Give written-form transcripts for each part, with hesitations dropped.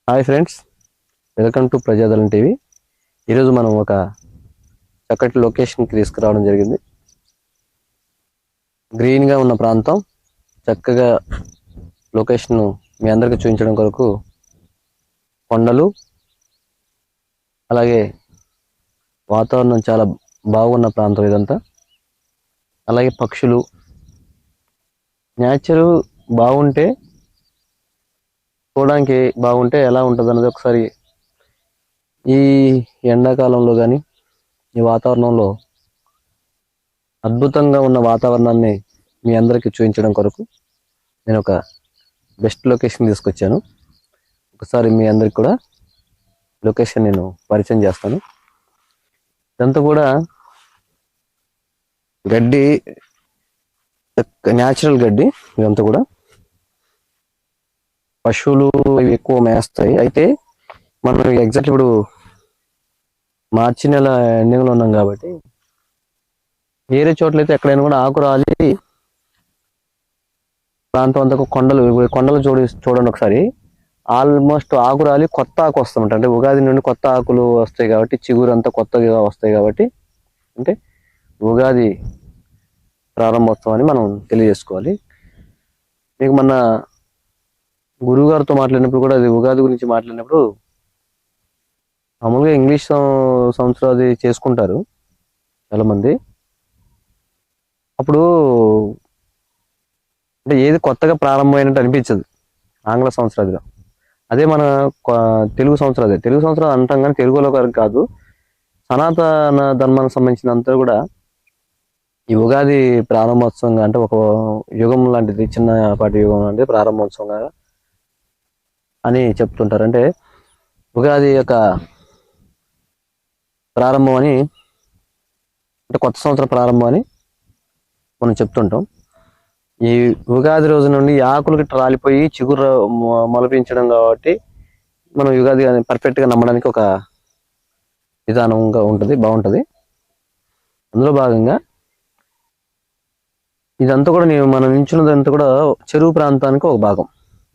Hi friends, welcome to ప్రజాదరణ TV. ఈరోజు మనం ఒక చక్కటి లొకేషన్కి తీసుకురావడం జరిగింది. గ్రీన్గా ఉన్న ప్రాంతం, చక్కగా లొకేషన్ మీ అందరికీ చూపించడం కొరకు కొండలు, అలాగే వాతావరణం చాలా బాగున్న ప్రాంతం ఇదంతా. అలాగే పక్షులు, నేచరు బాగుంటే చూడడానికి బాగుంటే ఎలా ఉంటుంది అన్నది ఒకసారి ఈ ఎండాకాలంలో కానీ ఈ వాతావరణంలో అద్భుతంగా ఉన్న వాతావరణాన్ని మీ అందరికీ చూపించడం కొరకు నేను ఒక బెస్ట్ లొకేషన్ తీసుకొచ్చాను. ఒకసారి మీ అందరికి కూడా లొకేషన్ నేను పరిచయం చేస్తాను. ఇదంతా కూడా గడ్డి, న్యాచురల్ గడ్డి. ఇదంతా కూడా పశువులు ఇవి ఎక్కువ మేస్తాయి. అయితే మనం ఎగ్జాక్ట్ ఇప్పుడు మార్చి నెల ఎండింగ్లో ఉన్నాం కాబట్టి వేరే చోట్లయితే ఎక్కడైనా కూడా ఆకు రాలి ప్రాంతం అంతా కొండలు చూడండి ఒకసారి. ఆల్మోస్ట్ ఆకు రాలి కొత్త ఆకు వస్తుంట, అంటే ఉగాది నుండి కొత్త ఆకులు వస్తాయి కాబట్టి, చిగురు అంతా కొత్తగా వస్తాయి కాబట్టి, అంటే ఉగాది ప్రారంభోత్సవం అని మనం తెలియజేసుకోవాలి. మీకు మొన్న గురువు గారితో మాట్లాడినప్పుడు కూడా అది ఉగాది గురించి మాట్లాడినప్పుడు మామూలుగా ఇంగ్లీష్ సంవత్సరం అది చేసుకుంటారు చాలా మంది. అప్పుడు అంటే ఏది కొత్తగా ప్రారంభమైనట్టు అనిపించదు ఆంగ్ల సంవత్సరాదిలో. అదే మన తెలుగు సంవత్సరాలు అంటాం, కానీ తెలుగులో కాదు, సనాతన ధర్మానికి సంబంధించినంతా కూడా ఈ ఉగాది ప్రారంభోత్సవంగా, అంటే ఒక యుగం లాంటిది, చిన్నపాటి యుగం లాంటిది ప్రారంభోత్సవంగా అని చెప్తుంటారు. అంటే ఉగాది యొక్క ప్రారంభం అని, అంటే కొత్త సంవత్సరం ప్రారంభం అని మనం చెప్తుంటాం. ఈ ఉగాది రోజు నుండి ఆకులకి రాలిపోయి చిగురు మొలపించడం కాబట్టి మనం ఉగాది పర్ఫెక్ట్గా నమ్మడానికి ఒక విధానంగా ఉంటుంది, బాగుంటుంది. అందులో భాగంగా ఇదంతా కూడా మనం నించున్నదంతా కూడా చెరువు ప్రాంతానికి ఒక భాగం.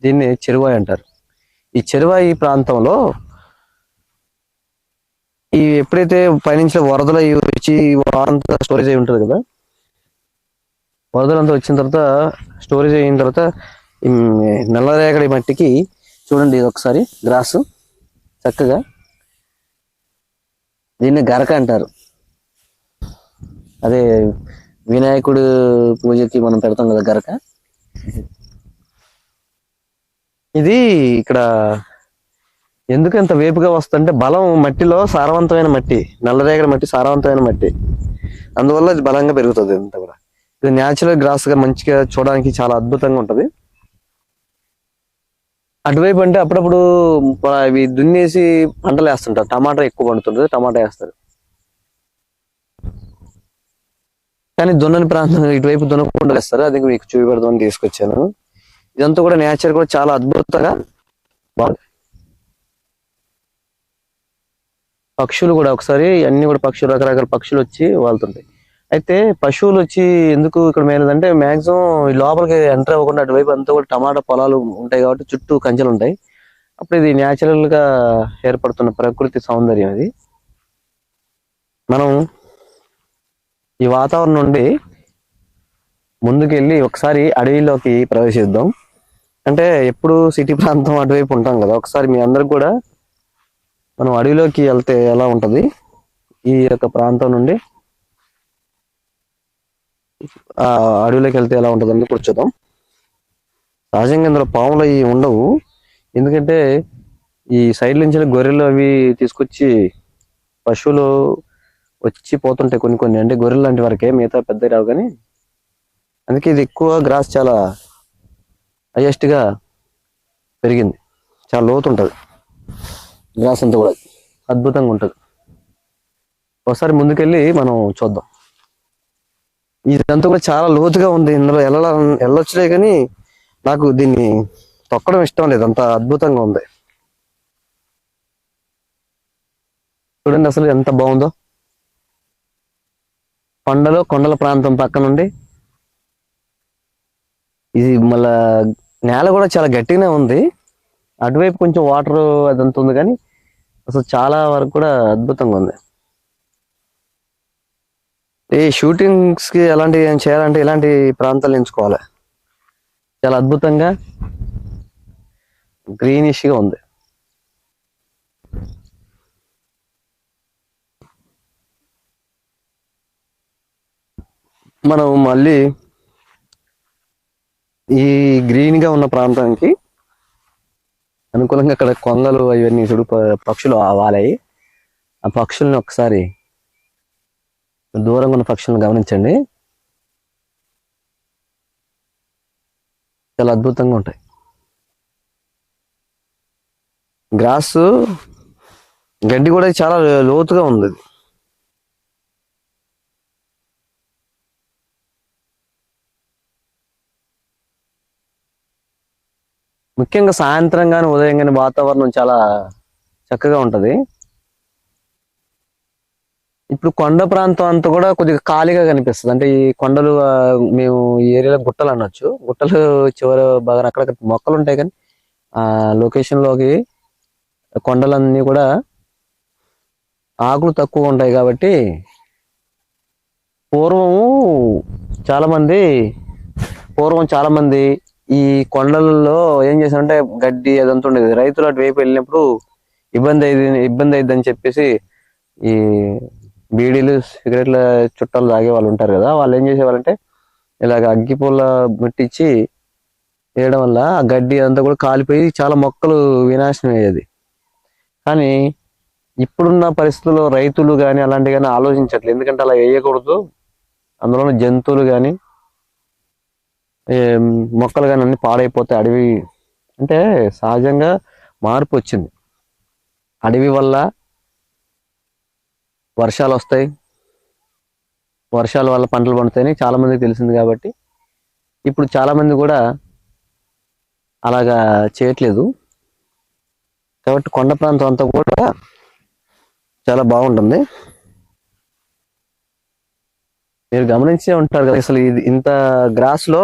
దీన్ని చెరువాయి అంటారు. ఈ చెరువాయి ప్రాంతంలో ఈ ఎప్పుడైతే పైనుంచి వరదలు వచ్చి వారంతా స్టోరేజ్ అయి ఉంటుంది కదా, వరదలంతా వచ్చిన తర్వాత స్టోరేజ్ అయిన తర్వాత నల్లరేగడి మట్టికి చూడండి ఒకసారి గ్రాసు చక్కగా, దీన్ని గరక అంటారు. అదే వినాయకుడు పూజకి మనం పెడతాం కదా గరక. ఇది ఇక్కడ ఎందుకు ఇంత వేపుగా వస్తుందంటే బలం, మట్టిలో సారవంతమైన మట్టి, నల్లరేగడి మట్టి సారవంతమైన మట్టి, అందువల్ల ఇది బలంగా పెరుగుతుంది. అంతా కూడా ఇది న్యాచురల్ గ్రాస్ గా మంచిగా చూడడానికి చాలా అద్భుతంగా ఉంటది. అటువైపు అంటే అప్పుడప్పుడు ఇవి దున్నేసి పంటలు వేస్తుంటారు. టమాటా ఎక్కువ పండుతుంటది, టమాటా వేస్తారు. కానీ దున్నని ప్రాంతం ఇటువైపు దున్నకుండా వేస్తారు. అది మీకు చూపెడదామని తీసుకొచ్చాను. ఇదంతా కూడా నేచర్ కూడా చాలా అద్భుతంగా బాగుంది. పక్షులు కూడా ఒకసారి అన్ని కూడా పక్షులు, రకరకాల పక్షులు వచ్చి వాళ్తుంటాయి. అయితే పశువులు వచ్చి ఎందుకు ఇక్కడ మేలేదంటే మాక్సిమం లోపలికి ఎంటర్ అవ్వకుండా అటువైపు అంతా కూడా టమాటా పొలాలు ఉంటాయి కాబట్టి చుట్టూ కంచెలు ఉంటాయి. అప్పుడు ఇది న్యాచురల్ గా ఏర్పడుతున్న ప్రకృతి సౌందర్యం ఇది. మనం ఈ వాతావరణం నుండి ముందుకెళ్ళి ఒకసారి అడవిలోకి ప్రవేశిద్దాం. అంటే ఎప్పుడు సిటీ ప్రాంతం అటువైపు ఉంటాం కదా, ఒకసారి మీ అందరికి కూడా మనం అడవిలోకి వెళ్తే ఎలా ఉంటది, ఈ యొక్క ప్రాంతం నుండి ఆ అడవిలోకి వెళ్తే ఎలా ఉంటుంది అని కూర్చోదాం. సహజంగా ఇందులో పాములు అవి ఉండవు, ఎందుకంటే ఈ సైడ్ నుంచి గొర్రెలు అవి తీసుకొచ్చి పశువులు వచ్చి పోతుంటాయి కొన్ని కొన్ని, అంటే గొర్రెలు లాంటి వరకే, మిగతా పెద్ద రావు. కానీ అందుకే ఇది ఎక్కువ గ్రాస్ చాలా హైయెస్ట్ గా పెరిగింది, చాలా లోతు ఉంటుంది గ్రాస్ అంతా కూడా, అద్భుతంగా ఉంటుంది. ఒకసారి ముందుకెళ్ళి మనం చూద్దాం. ఇదంతా కూడా చాలా లోతుగా ఉంది, ఇందులో వెళ్ళొచ్చులే కానీ నాకు దీన్ని తొక్కడం ఇష్టం లేదు, అంత అద్భుతంగా ఉంది. చూడండి అసలు ఎంత బాగుందో. కొండల ప్రాంతం పక్క నుండి ఇది మళ్ళా నేల కూడా చాలా గట్టిగానే ఉంది. అటువైపు కొంచెం వాటర్ అదంతా ఉంది, కానీ అసలు చాలా వరకు కూడా అద్భుతంగా ఉంది. ఈ షూటింగ్స్ కి ఎలాంటివి ఏం చేయాలంటే ఇలాంటి ప్రాంతాలు ఎంచుకోవాలి. చాలా అద్భుతంగా గ్రీనిష్ గా ఉంది. మనం మళ్ళీ ఈ గ్రీన్ గా ఉన్న ప్రాంతానికి అనుకూలంగా అక్కడ కొంగలు అవన్నీ చూడు, పక్షులు వాలాయి. ఆ పక్షుల్ని ఒకసారి దూరంగా ఉన్న పక్షులను గమనించండి, చాలా అద్భుతంగా ఉంటాయి. గ్రాస్ గడ్డి కూడా చాలా లోతుగా ఉంది. ముఖ్యంగా సాయంత్రం కానీ ఉదయం కానీ వాతావరణం చాలా చక్కగా ఉంటది. ఇప్పుడు కొండ ప్రాంతం అంతా కూడా కొద్దిగా ఖాళీగా కనిపిస్తుంది. అంటే ఈ కొండలు మేము ఈ ఏరియాలో గుట్టలు అనొచ్చు. గుట్టలు చివరి బాగా అక్కడ మొక్కలు ఉంటాయి, కానీ ఆ లొకేషన్ లోకి కొండలన్నీ కూడా ఆకులు తక్కువ ఉంటాయి. కాబట్టి పూర్వం చాలా మంది ఈ కొండలలో ఏం చేశారంటే గడ్డి అదంతా ఉండేది. రైతులు అటువైపు వెళ్ళినప్పుడు ఇబ్బంది అయిందని చెప్పేసి ఈ బీడీలు సిగరెట్ల చుట్టాలు తాగే వాళ్ళు ఉంటారు కదా, వాళ్ళు ఏం చేసేవాళ్ళంటే ఇలాగ అగ్గిపుల్ల ముట్టించి వేయడం వల్ల ఆ గడ్డి అంతా కూడా కాలిపోయి చాలా మొక్కలు వినాశనం అయ్యేది. కానీ ఇప్పుడున్న పరిస్థితుల్లో రైతులు కానీ అలాంటివి కానీ ఆలోచించట్లేదు. ఎందుకంటే అలా వేయకూడదు, అందులో జంతువులు కానీ మొక్కలు కానీ అన్ని పాడైపోతాయి. అడవి అంటే సహజంగా మార్పు వచ్చింది. అడవి వల్ల వర్షాలు వస్తాయి, వర్షాల వల్ల పంటలు పండుతాయని చాలా మందికి తెలిసింది. కాబట్టి ఇప్పుడు చాలా మంది కూడా అలాగా చేయట్లేదు. కాబట్టి కొండ ప్రాంతం అంతా కూడా చాలా బాగుంటుంది. మీరు గమనించే ఉంటారు కదా, అసలు ఇది ఇంత గ్రాస్ లో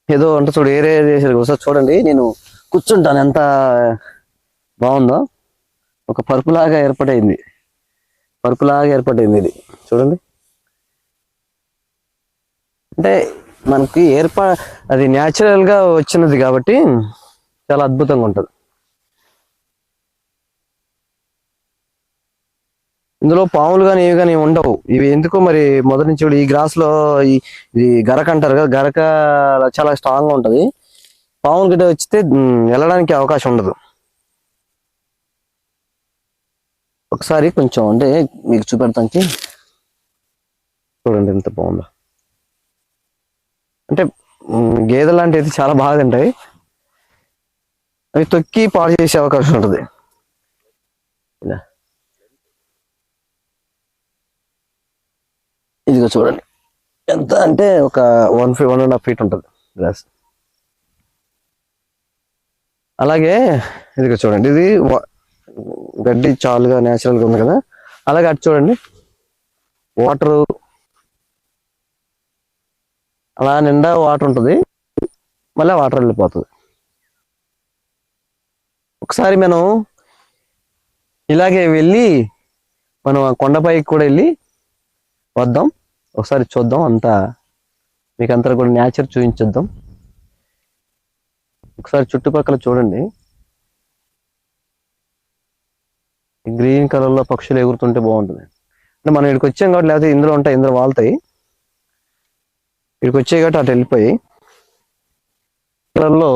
ఏదో అంటే చూడు ఏరియా చేసారు. ఒకసారి చూడండి, నేను కూర్చుంటాను, ఎంత బాగుందో. ఒక పరుపులాగా ఏర్పడైంది ఇది చూడండి. అంటే మనకి అది న్యాచురల్ గా వచ్చినది కాబట్టి చాలా అద్భుతంగా ఉంటది. ఇందులో పాములు కానీ ఇవి కానీ ఉండవు. ఇవి ఎందుకో మరి మొదటి నుంచి ఈ గ్రాస్ లో ఇది గరక అంటారు కదా, గరక చాలా స్ట్రాంగ్ గా ఉంటది. పాములు గిట్ట వచ్చితే వెళ్ళడానికి అవకాశం ఉండదు. ఒకసారి కొంచెం అంటే మీకు చూపెడతానికి చూడండి ఎంత బాగుందో. అంటే గేదె లాంటివి అయితే చాలా బాగా తింటాయి, అవి తొక్కి పాడు చేసే అవకాశం ఉంటుంది. ఇలా ఇదిగో చూడండి ఎంత అంటే ఒక 1.5 feet ఉంటుంది గ్లాస్. అలాగే ఇదిగో చూడండి, ఇది గడ్డి చాలుగా న్యాచురల్ గా ఉంది కదా. అలాగే అటు చూడండి, వాటర్ అలా నిండా వాటర్ ఉంటుంది, మళ్ళీ వాటర్ వెళ్ళిపోతుంది. ఒకసారి మనం ఇలాగే వెళ్ళి మనం ఆ కొండపైకి కూడా వెళ్ళి వద్దాం, ఒకసారి చూద్దాం అంతా, మీకు అంతా కూడా నేచర్ చూపించేద్దాం. ఒకసారి చుట్టుపక్కల చూడండి, గ్రీన్ కలర్ లో పక్షులు ఎగురుతుంటే బాగుంటుంది. అంటే మనం ఇక్కడికి వచ్చాం కాబట్టి, లేకపోతే ఇందులో ఉంటాయి, ఇందులో వాళ్తాయి. ఇక్కడికి వచ్చాయి కాబట్టి అటు వెళ్ళిపోయి కలర్ లో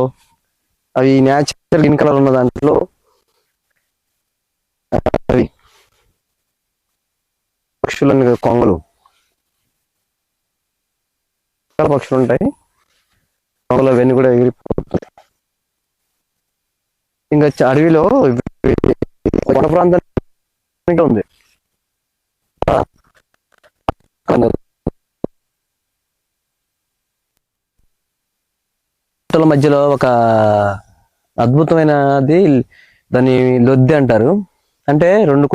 అవి న్యాచురల్ గ్రీన్ కలర్ ఉన్న దాంట్లో అవి పక్షులన్నీ కొంగలు పక్షులు ఉంటాయి, కొంగలు అవన్నీ కూడా ఎగిరిపోతాయి. ఇంకా అడవిలో కొండ ప్రాంతం ఉంది, మధ్యలో ఒక అద్భుతమైనది, దాన్ని లొద్ది అంటారు. అంటే రెండు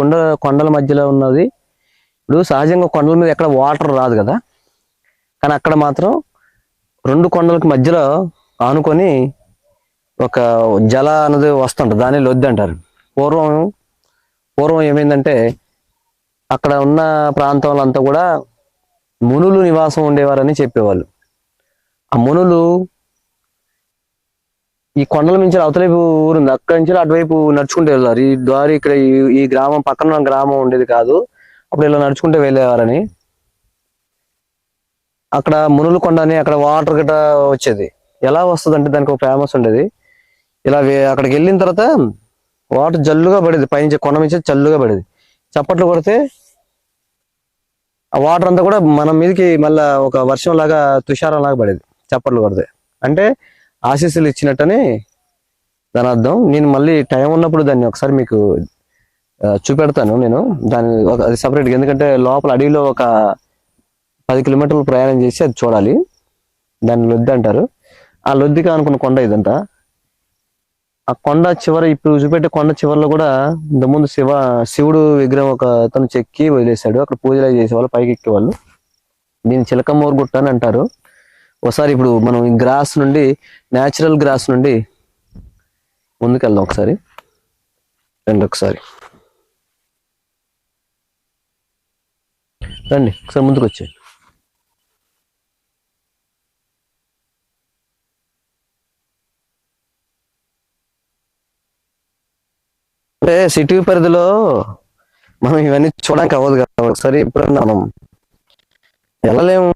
కొండల మధ్యలో ఉన్నది. ఇప్పుడు సహజంగా కొండల మీద ఎక్కడ వాటర్ రాదు కదా, కానీ అక్కడ మాత్రం రెండు కొండలకి మధ్యలో ఆనుకొని ఒక జల అనేది వస్తుంటది, దాన్ని లొద్ది అంటారు. పూర్వం పూర్వం ఏమైందంటే అక్కడ ఉన్న ప్రాంతంలో అంతా కూడా మునులు నివాసం ఉండేవారని చెప్పేవాళ్ళు. ఆ మునులు ఈ కొండల నుంచి అవతలైపు ఊరుంది, అక్కడి నుంచి అటువైపు నడుచుకుంటూ వెళ్ళారు. ఈ దారి ఇక్కడ ఈ గ్రామం పక్కన గ్రామం ఉండేది కాదు, అప్పుడు ఇలా నడుచుకుంటూ వెళ్ళేవారని. అక్కడ మునులు కొండ అని అక్కడ వాటర్ గట్రా వచ్చేది. ఎలా వస్తుంది అంటే దానికి ఒక ఫేమస్ ఉండేది. ఇలా అక్కడికి వెళ్ళిన తర్వాత వాటర్ జల్లుగా పడేది, పైనుంచి కొండ నుంచి జల్లుగా పడేది. చప్పట్లు కొడితే ఆ వాటర్ అంతా కూడా మన మీదకి మళ్ళా ఒక వర్షం లాగా తుషారం లాగా పడేది చప్పట్లు కొడితే. అంటే ఆశీస్సులు ఇచ్చినట్టని దాని అర్థం. నేను మళ్ళీ టైం ఉన్నప్పుడు దాన్ని ఒకసారి మీకు చూపెడతాను. నేను దాన్ని అది సపరేట్గా, ఎందుకంటే లోపల అడవిలో ఒక 10 కిలోమీటర్లు ప్రయాణం చేసి అది చూడాలి. దాన్ని లొద్ది అంటారు. ఆ లొద్దిగా అనుకున్న కొండ ఇదంతా. ఆ కొండ చివర, ఇప్పుడు చూపెట్టే కొండ చివరిలో కూడా ఇంతకుముందు శివుడు విగ్రహం ఒక అతను చెక్కి వదిలేశాడు. అక్కడ పూజలు చేసేవాళ్ళు, పైకి ఎక్కేవాళ్ళు. దీన్ని చిలకమూరు గుట్ట అని అంటారు. ఒకసారి ఇప్పుడు మనం ఈ గ్రాస్ నుండి, న్యాచురల్ గ్రాస్ నుండి ముందుకెళ్దాం. ఒకసారి రండి, ఒకసారి రండి, ఒకసారి ముందుకు వచ్చేయండి. అంటే సిటీ పరిధిలో మనం ఇవన్నీ చూడడానికి అవ్వదు కదా. ఒకసారి ఎప్పుడన్నా మనం వెళ్ళలేము.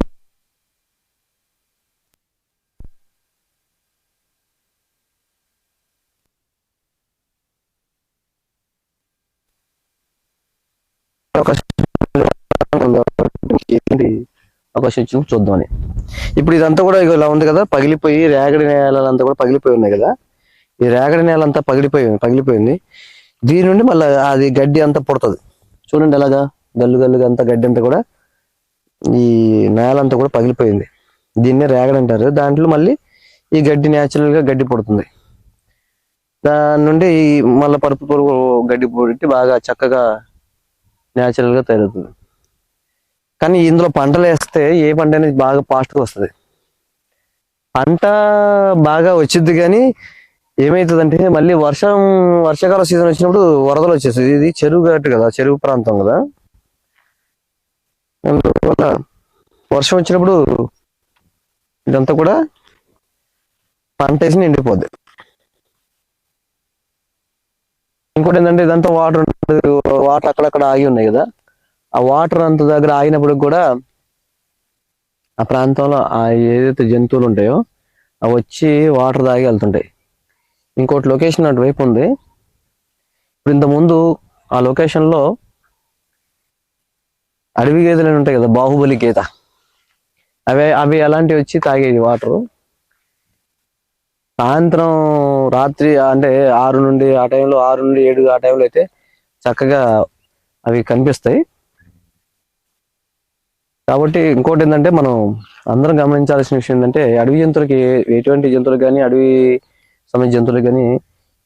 అవకాశం ఇచ్చి చూద్దామని. ఇప్పుడు ఇదంతా కూడా ఇలా ఉంది కదా, పగిలిపోయి రేగడి నేలంతా కూడా పగిలిపోయి ఉన్నాయి కదా. ఈ రేగడి నేల అంతా పగిలిపోయింది. దీని నుండి మళ్ళీ అది గడ్డి అంతా పుడుతుంది. చూడండి ఎలాగా గల్లు గల్లుగా అంతా గడ్డి అంతా కూడా, ఈ నేల అంతా కూడా పగిలిపోయింది. దీన్నే రేగడి అంటారు. దాంట్లో మళ్ళీ ఈ గడ్డి న్యాచురల్ గా గడ్డి పుడుతుంది. దాని నుండి మళ్ళీ పరుపు పొరుగు గడ్డి పుట్టి బాగా చక్కగా న్యాచురల్ గా తయారవుతుంది. కానీ ఇందులో పంటలు వేస్తే ఏ పంట అనేది బాగా ఫాస్ట్గా వస్తుంది. పంట బాగా వచ్చింది, కానీ ఏమవుతుందంటే మళ్ళీ వర్షాకాల సీజన్ వచ్చినప్పుడు వరదలు వచ్చేస్తుంది. ఇది చెరువు గట్టు కదా, చెరువు ప్రాంతం కదా. అందువల్ల వర్షం వచ్చినప్పుడు ఇదంతా కూడా పంట వేసి నిండిపోద్ది. ఇంకోటి ఏంటంటే ఇదంతా వాటర్ అక్కడక్కడ ఆగి ఉన్నాయి కదా. ఆ వాటర్ అంత దగ్గర ఆగినప్పుడు కూడా ఆ ప్రాంతంలో ఆ ఏదైతే జంతువులు ఉంటాయో అవి వచ్చి వాటర్ తాగి వెళ్తుంటాయి. ఇంకోటి లొకేషన్ అటువైపు ఉంది. ఇప్పుడు ఇంతకుముందు ఆ లొకేషన్ లో అడవి గేదెలు ఉంటాయి కదా, బాహుబలి గేదె, అవి అలాంటివి వచ్చి తాగేది వాటర్. సాయంత్రం రాత్రి అంటే 6 నుండి ఆ టైంలో, 6 నుండి 7 ఆ టైంలో అయితే చక్కగా అవి కనిపిస్తాయి. కాబట్టి ఇంకోటి ఏంటంటే మనం అందరం గమనించాల్సిన విషయం ఏంటంటే, అడవి జంతువులకి, ఎటువంటి జంతువులకు కానీ, అడవి సమయ జంతువులకు కానీ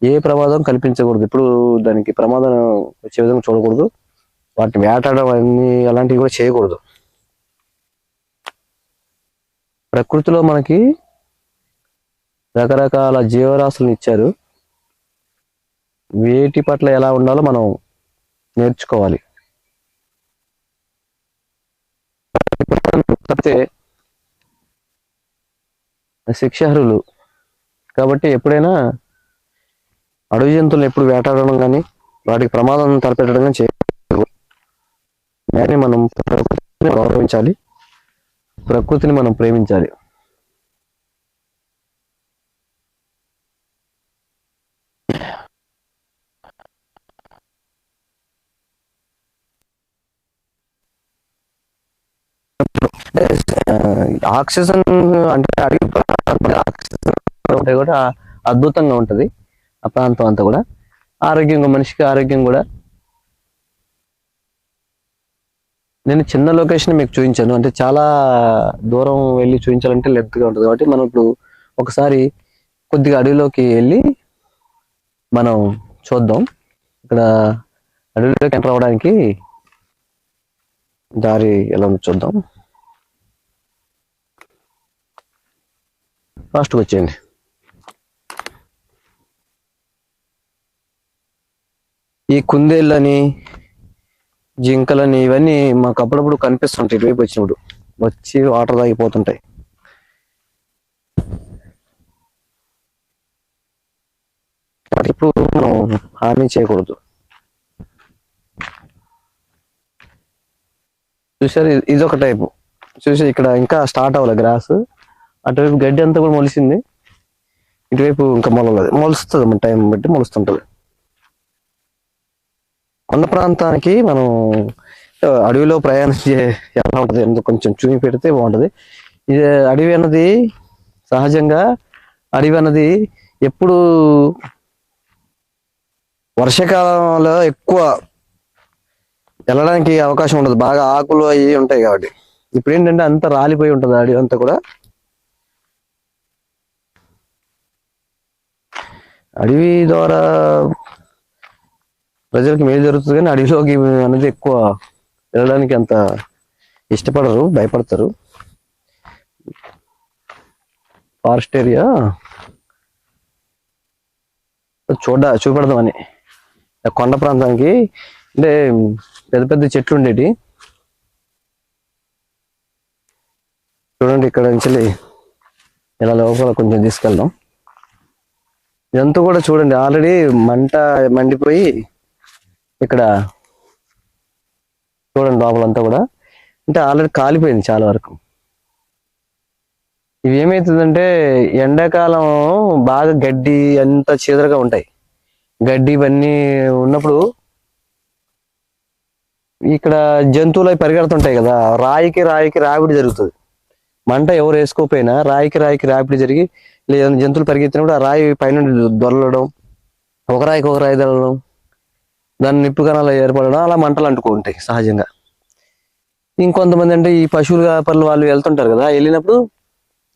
ఏ ప్రమాదం కల్పించకూడదు. ఇప్పుడు దానికి ప్రమాదం వచ్చే విధంగా చూడకూడదు. వాటిని వేటాడడం అన్ని అలాంటివి కూడా చేయకూడదు. ప్రకృతిలో మనకి రకరకాల జీవరాశులను ఇచ్చారు. వేటి పట్ల ఎలా ఉండాలో మనం నేర్చుకోవాలి. తప్పితే శిక్షార్హులు. కాబట్టి ఎప్పుడైనా అడవి జంతువులను ఎప్పుడు వేటాడడం కానీ, వాటికి ప్రమాదం తలపెట్టడం కానీ చేయకూడదు. మనం ప్రకృతిని గౌరవించాలి, ప్రకృతిని మనం ప్రేమించాలి. ఆక్సిజన్ అంటే అడవి ఆక్సిజన్ కూడా అద్భుతంగా ఉంటది. ఆ ప్రాంతం అంతా కూడా ఆరోగ్యంగా, మనిషికి ఆరోగ్యం కూడా. నేను చిన్న లొకేషన్ మీకు చూపించాను, అంటే చాలా దూరం వెళ్ళి చూపించాలంటే లెంత్ గా ఉంటుంది. కాబట్టి మనం ఇప్పుడు ఒకసారి కొద్దిగా అడవిలోకి వెళ్ళి మనం చూద్దాం. ఇక్కడ అడవిలోకి ఎంటర్ అవ్వడానికి దారి ఎలా ఉందో చూద్దాం. ఫాస్ట్గా వచ్చేయండి. ఈ కుందేళ్ళని, జింకలని ఇవన్నీ మాకు అప్పుడప్పుడు కనిపిస్తుంటాయి. ఇటువైపు వచ్చినప్పుడు వచ్చి వాటర్ తాగిపోతుంటాయి. ఇప్పుడు మనం హాని చేయకూడదు. చూసారు, ఇది ఒక టైపు. చూసి ఇక్కడ ఇంకా స్టార్ట్ అవ్వాలి గ్రాస్. అటువైపు గడ్డి అంతా కూడా మొలిసింది, ఇటువైపు ఇంకా మొలలేదు. మొలుస్తుంది, మన టైం బట్టి మొలుస్తుంటది. కొండ ప్రాంతానికి మనం అడవిలో ప్రయాణం ఎలా ఉంటది ఎందుకు కొంచెం చూపి పెడితే బాగుంటది. ఇది అడవి అన్నది సహజంగా, అడవి అన్నది ఎప్పుడు వర్షాకాలంలో ఎక్కువ వెళ్ళడానికి అవకాశం ఉండదు, బాగా ఆకులు అవి ఉంటాయి కాబట్టి. ఇప్పుడు ఏంటంటే అంత రాలిపోయి ఉంటది అడవి అంతా కూడా. అడవి ద్వారా ప్రజలకు మేలు జరుగుతుంది, కానీ అడవిలోకి అనేది ఎక్కువ వెళ్ళడానికి అంత ఇష్టపడరు, భయపడతారు. ఫారెస్ట్ ఏరియా చూపెడదామని కొండ ప్రాంతానికి. అంటే పెద్ద పెద్ద చెట్లు ఉండేటి. చూడండి, ఇక్కడ నుంచి ఇలా లోపల కొంచెం తీసుకెళ్దాం. ఇదంతా కూడా చూడండి, ఆల్రెడీ మండిపోయి ఇక్కడ చూడండి లోపలంతా కూడా అంటే ఆల్రెడీ కాలిపోయింది చాలా వరకు. ఇవి ఏమవుతుందంటే ఎండాకాలం బాగా గడ్డి అంతా చీదరగా ఉంటాయి. గడ్డి ఇవన్నీ ఉన్నప్పుడు ఇక్కడ జంతువులు అవి పరిగెడుతుంటాయి కదా, రాయికి రావిడి జరుగుతుంది. మంట ఎవరు వేసుకోకపోయినా రాయికి రాపిడి జరిగి లేదా జంతువులు పరిగెత్తినప్పుడు ఆ రాయి పైన దొరలడం, ఒక రాయికి ఒక రాయి దొరలడం, దాన్ని నిప్పు కణాలు ఏర్పడడం, అలా మంటలు అంటుకుంటాయి సహజంగా. ఇంకొంతమంది అంటే ఈ పశువుల వ్యాపారులు వాళ్ళు వెళ్తుంటారు కదా, వెళ్ళినప్పుడు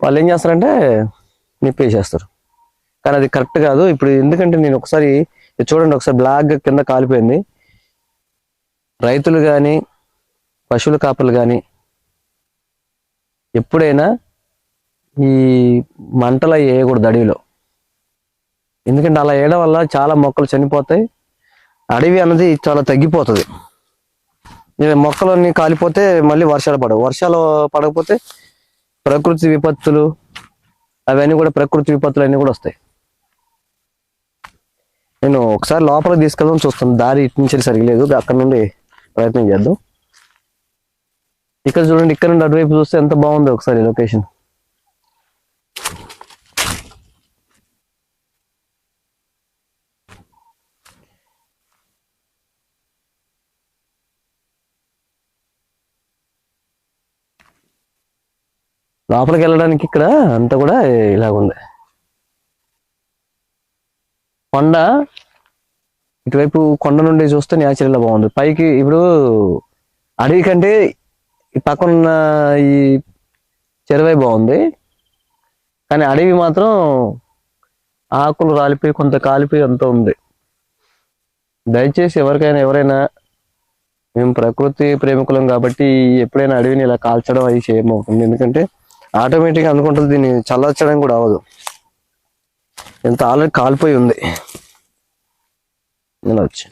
వాళ్ళు ఏం చేస్తారంటే నిప్పు వేసేస్తారు. కానీ అది కరెక్ట్ కాదు. ఇప్పుడు ఎందుకంటే నేను ఒకసారి చూడండి, ఒకసారి బ్లాక్ కింద కాలిపోయింది. రైతులు కానీ పశువుల కాపర్లు కానీ ఎప్పుడైనా ఈ మంటలు వేయకూడదు అడవిలో. ఎందుకంటే అలా వేయడం వల్ల చాలా మొక్కలు చనిపోతాయి, అడవి అన్నది చాలా తగ్గిపోతుంది. మొక్కలన్నీ కాలిపోతే మళ్ళీ వర్షాలు పడవు, వర్షాలు పడకపోతే ప్రకృతి విపత్తులు అవన్నీ కూడా అన్నీ కూడా వస్తాయి. నేను ఒకసారి లోపలికి తీసుకెళ్దాం చూస్తాను, దారి ఇటు నుంచి సరిగలేదు, అక్కడ నుండి ప్రయత్నం చేద్దాం. ఇక్కడ చూడండి, ఇక్కడ నుండి అటువైపు చూస్తే ఎంత బాగుంది ఒకసారి లొకేషన్. లోపలికి వెళ్ళడానికి ఇక్కడ అంతా కూడా ఇలాగుంది. కొండ ఇటువైపు కొండ నుండి చూస్తే న్యాచురల్గా బాగుంది. పైకి ఇప్పుడు అడవి కంటే ఈ పక్కన ఈ చెరువై బాగుంది, కానీ అడవి మాత్రం ఆకులు రాలిపోయి కొంత కాలిపోయి అంత ఉంది. దయచేసి ఎవరైనా మేము ప్రకృతి ప్రేమికులం కాబట్టి ఎప్పుడైనా అడవిని ఇలా కాల్చడం అది చేయమవుతుంది. ఎందుకంటే ఆటోమేటిక్గా అనుకుంటుంది దీన్ని చల్లర్చడం కూడా అవ్వదు, ఎంత ఆల్రెడీ కాలిపోయి ఉంది. ఇలా వచ్చి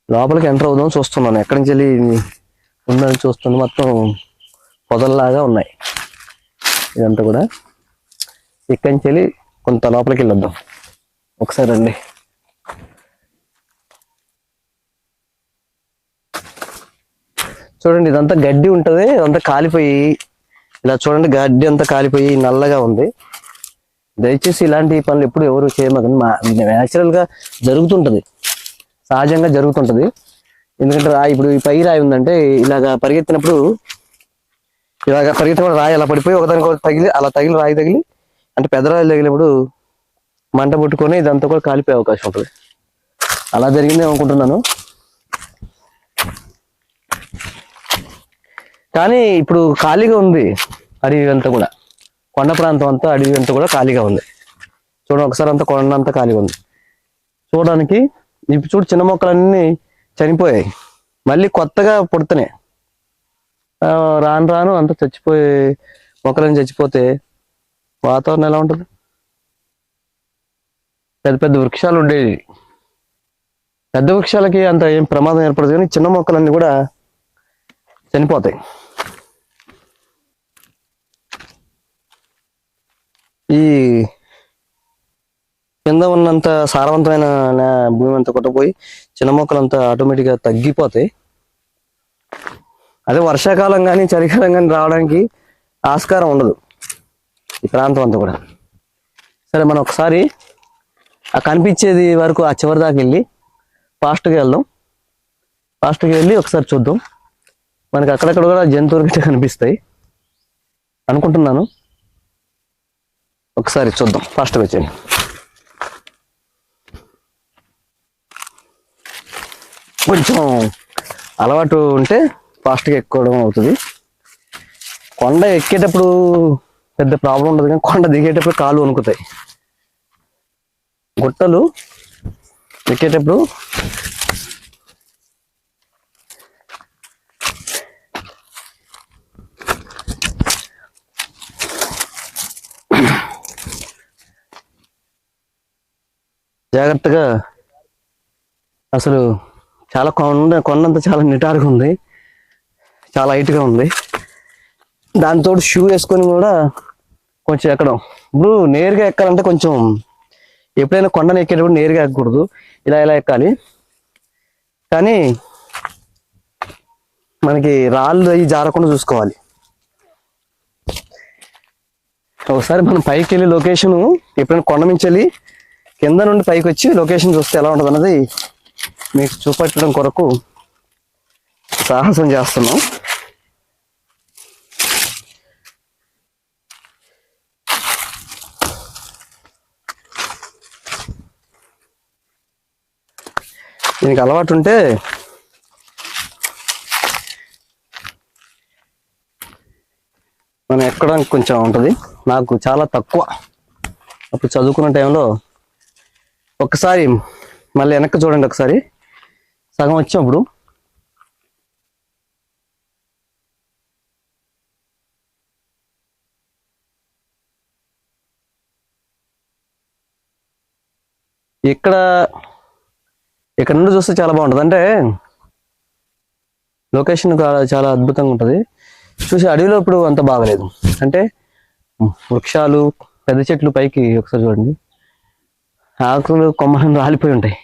లోపలికి ఎంటర్ అవుదాం చూస్తున్నాను, ఎక్కడి నుంచి వెళ్ళి ఉందని చూస్తుంది. మొత్తం పొదల్లాగా ఉన్నాయి ఇదంతా కూడా. ఇక్కడి నుంచి వెళ్ళి కొంత లోపలికి వెళ్ళొద్దాం ఒకసారి రండి. చూడండి, ఇదంతా గడ్డి ఉంటుంది, ఇదంతా కాలిపోయి ఇలా చూడండి, గడ్డి అంతా కాలిపోయి నల్లగా ఉంది. దయచేసి ఇలాంటి పనులు ఎప్పుడు ఎవరు చేయమాకండి. న్యాచురల్ గా జరుగుతుంటది, సహజంగా జరుగుతుంటది. ఎందుకంటే ఇప్పుడు ఈ పై రాయి ఉందంటే ఇలాగా పరిగెత్తినప్పుడు రాయి అలా పడిపోయి ఒకదానికి తగిలి అలా రాయి తగిలి అంటే పెద్ద రాయి తగిలినప్పుడు మంట పుట్టుకొని ఇదంతా కూడా కాలిపోయే అవకాశం ఉంటుంది. అలా జరిగింది అనుకుంటున్నాను. కానీ ఇప్పుడు ఖాళీగా ఉంది అడవి అంతా కూడా, కొండ ప్రాంతం అంతా అడవి అంతా కూడా ఖాళీగా ఉంది. చూడండి ఒకసారి అంతా కొండ అంతా ఖాళీగా ఉంది చూడడానికి. ఇప్పుడు చూడు, చిన్న మొక్కలన్నీ చనిపోయాయి, మళ్ళీ కొత్తగా పుడుతున్నాయి. రాను అంత చచ్చిపోయి మొక్కలన్నీ చచ్చిపోతే వాతావరణం ఎలా ఉంటుంది? పెద్ద పెద్ద వృక్షాలు ఉండేవి. పెద్ద వృక్షాలకి అంత ఏం ప్రమాదం ఏర్పడదు, కానీ చిన్న మొక్కలన్నీ కూడా చనిపోతాయి. ఈ కింద ఉన్నంత సారవంతమైన భూమి అంతా కొట్టపోయి చిన్న మొక్కలంతా ఆటోమేటిక్గా తగ్గిపోతాయి. అదే వర్షాకాలం కానీ చలికాలం కానీ రావడానికి ఆస్కారం ఉండదు ఈ ప్రాంతం అంతా కూడా. సరే, మనం ఒకసారి ఆ కనిపించేది వరకు ఆ చివరి దాకా వెళ్ళి ఫాస్ట్గా వెళ్దాం. ఫాస్ట్గా వెళ్ళి ఒకసారి చూద్దాం. మనకి అక్కడక్కడ కూడా జంతువులు గిట్ట కనిపిస్తాయి అనుకుంటున్నాను. ఒకసారి చూద్దాం, ఫాస్ట్గా వచ్చేయండి. కొంచెం అలవాటు ఉంటే ఫాస్ట్గా ఎక్కువడం అవుతుంది. కొండ ఎక్కేటప్పుడు పెద్ద ప్రాబ్లం ఉండదు, కానీ కొండ దిగేటప్పుడు కాళ్ళు వణుకుతాయి. గుట్టలు ఎక్కేటప్పుడు జాగ్రత్తగా, అసలు చాలా కొండంత చాలా నిటారుగా ఉంది, చాలా హైట్గా ఉంది. దాంతో షూ వేసుకొని కూడా కొంచెం ఎక్కడం. ఇప్పుడు నేరుగా ఎక్కాలంటే కొంచెం, ఎప్పుడైనా కొండను ఎక్కేటప్పుడు నేరుగా ఎక్కకూడదు, ఇలా ఇలా ఎక్కాలి. కానీ మనకి రాళ్ళు అవి జారకుండా చూసుకోవాలి. ఒకసారి మనం పైకి వెళ్ళి లొకేషన్, ఎప్పుడైనా కొండ నుంచి వెళ్ళి కింద నుండి పైకి వచ్చి లొకేషన్ చూస్తే ఎలా ఉంటుంది అన్నది మీకు చూపెట్టడం కొరకు సాహసం చేస్తున్నాం. దీనికి అలవాటు ఉంటే మనం ఎక్కడానికి కొంచెం ఉంటుంది. నాకు చాలా తక్కువ. అప్పుడు చదువుకున్న టైంలో ఒక్కసారి మళ్ళీ వెనక్కి చూడండి, ఒకసారి సగం వచ్చినప్పుడు ఇక్కడ నుండి చూస్తే చాలా బాగుంటుంది. అంటే లొకేషన్ చాలా అద్భుతంగా ఉంటుంది. చూసి అడవిలో ఇప్పుడు అంత బాగలేదు, అంటే వృక్షాలు పెద్ద చెట్లు పైకి ఒకసారి చూడండి, ఆకులు కొమ్మలు రాలిపోయి ఉంటాయి.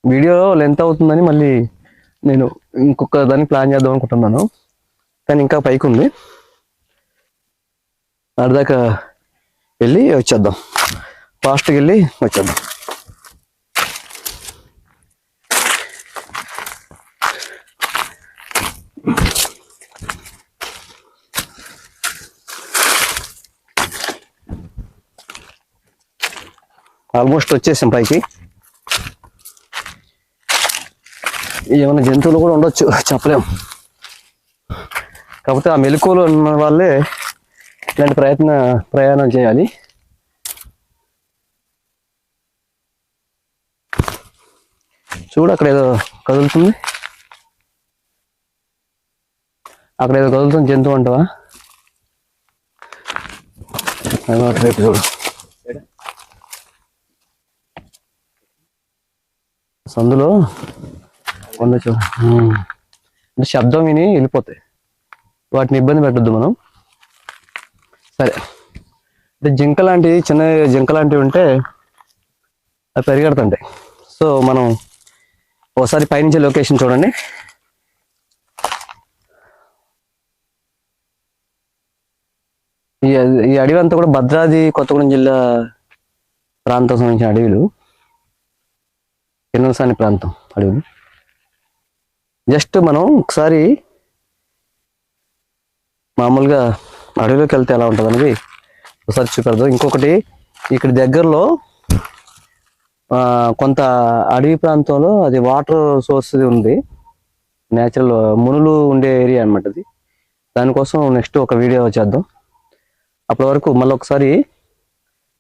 వీడియో లెంత్ అవుతుందని మళ్ళీ నేను ఇంకొక దాన్ని ప్లాన్ చేద్దాం అనుకుంటున్నాను, కానీ ఇంకా పైకి ఉంది. అడిదాకా వెళ్ళి వచ్చేద్దాం, ఫాస్ట్గా వెళ్ళి వచ్చేద్దాం. ఆల్మోస్ట్ వచ్చేసాం పైకి. ఏమైనా జంతువులు కూడా ఉండొచ్చు, చెప్పలేం. కాకపోతే ఆ మెలకువలు ఉన్న వాళ్ళే ఇలాంటి ప్రయాణం చేయాలి. చూడు, అక్కడ ఏదో కదులుతుంది, అక్కడ ఏదో కదులుతుంది జంతువు అంటావా? రేపు చూడు, సందులో ఉండొచ్చు. శబ్దం విని వెళ్ళిపోతాయి, వాటిని ఇబ్బంది పెట్టద్దు మనం. సరే, అంటే జింక లాంటివి, చిన్న జింక లాంటివి ఉంటే అవి పరిగెడుతుంటాయి. సో మనం ఒకసారి పైనుంచి లొకేషన్ చూడండి. ఈ అడవి అంతా కూడా భద్రాద్రి కొత్తగూడెం జిల్లా ప్రాంతం సంబంధించిన అడవులు, కిన్నెరసాని ప్రాంతం అడవులు. జస్ట్ మనం ఒకసారి మామూలుగా అడవిలోకి వెళ్తే ఎలా ఉంటుంది అనేది ఒకసారి చూపెడదాం. ఇంకొకటి, ఇక్కడ దగ్గరలో కొంత అడవి ప్రాంతంలో అది వాటర్ సోర్స్ ఉంది, న్యాచురల్ మునులు ఉండే ఏరియా అనమాట అది. దానికోసం నెక్స్ట్ ఒక వీడియో చేద్దాం. అప్పటి వరకు మళ్ళీ ఒకసారి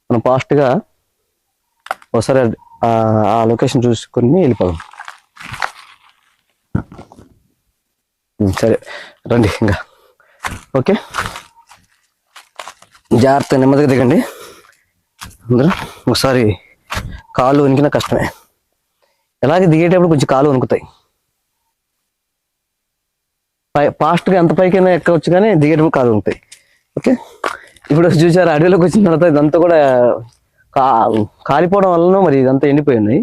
మనం ఫాస్ట్గా ఒకసారి ఆ లొకేషన్ చూసుకుని వెళ్ళిపోదాం. సరే రండి, ఇంకా ఓకే. జాగ్రత్త, నెమ్మదిగా దిగండి అందరూ. ఒకసారి కాళ్ళు వణికినా కష్టమే. అలాగే దిగేటప్పుడు కొంచెం కాళ్ళు వణుకుతాయి. ఫాస్ట్గా ఎంత పైకైనా ఎక్కవచ్చు, కానీ దిగేటప్పుడు కాళ్ళు వణుకుతాయి. ఓకే, ఇప్పుడు చూసారు అడవిలోకి వచ్చిన తర్వాత ఇదంతా కూడా కాలిపోవడం వలన మరి ఇదంతా ఎండిపోయింది.